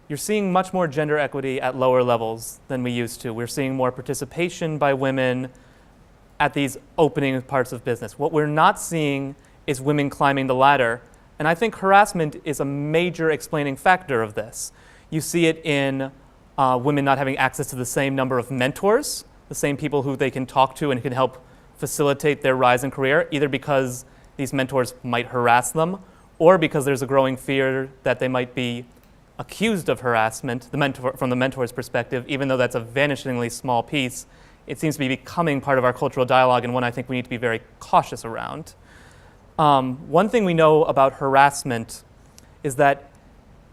you're seeing much more gender equity at lower levels than we used to. We're seeing more participation by women at these opening parts of business. What we're not seeing is women climbing the ladder. And I think harassment is a major explaining factor of this. You see it in women not having access to the same number of mentors, the same people who they can talk to and can help facilitate their rise in career, either because these mentors might harass them or because there's a growing fear that they might be accused of harassment, from the mentor's perspective, even though that's a vanishingly small piece. It seems to be becoming part of our cultural dialogue and one I think we need to be very cautious around. One thing we know about harassment is that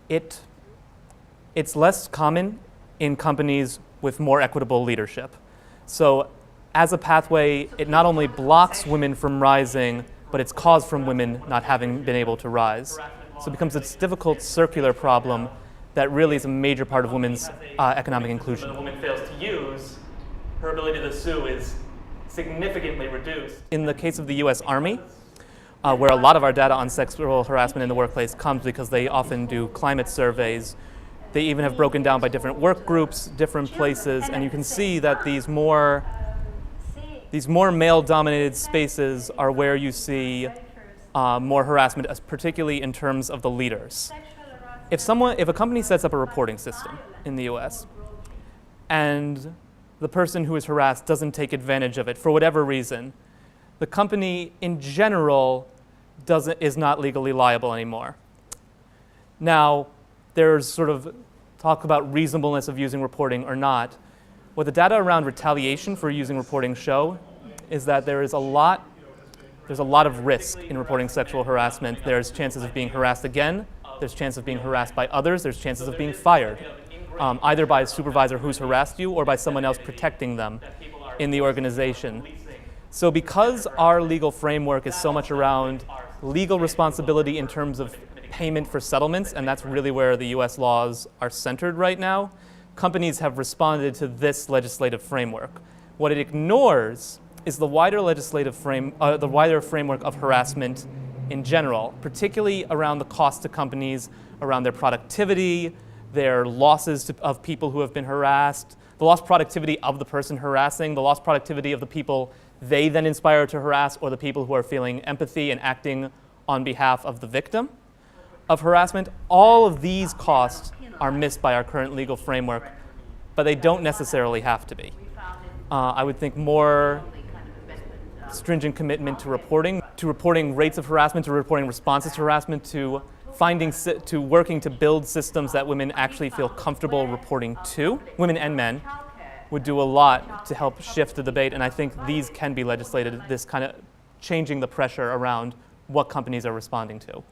it's less common in companies with more equitable leadership. So as a pathway, it not only blocks women from rising, but it's caused from women not having been able to rise. So it becomes this difficult circular problem that really is a major part of women's economic inclusion. When a woman fails to use, her ability to sue is significantly reduced. In the case of the US Army, where a lot of our data on sexual harassment in the workplace comes because they often do climate surveys, they even have broken down by different work groups, different places, and you can see that these more male-dominated spaces are where you see more harassment, particularly in terms of the leaders. If a company sets up a reporting system in the US and the person who is harassed doesn't take advantage of it for whatever reason, the company in general is not legally liable anymore. Now, there's sort of talk about reasonableness of using reporting or not. What the data around retaliation for using reporting show is that there's a lot of risk in reporting sexual harassment. There's chances of being harassed again, there's chances of being harassed by others, there's chances of being fired, either by a supervisor who's harassed you or by someone else protecting them in the organization. So because our legal framework is so much around legal responsibility in terms of payment for settlements, and that's really where the US laws are centered right now, companies have responded to this legislative framework. What it ignores is the wider framework of harassment in general, particularly around the cost to companies, around their productivity, their losses of people who have been harassed, the lost productivity of the person harassing, the lost productivity of the people they then inspire to harass, or the people who are feeling empathy and acting on behalf of the victim of harassment. All of these costs are missed by our current legal framework, but they don't necessarily have to be. I would think more stringent commitment to reporting rates of harassment, to reporting responses to harassment, to working to build systems that women actually feel comfortable reporting to, women and men, would do a lot to help shift the debate, and I think these can be legislated, this kind of changing the pressure around what companies are responding to.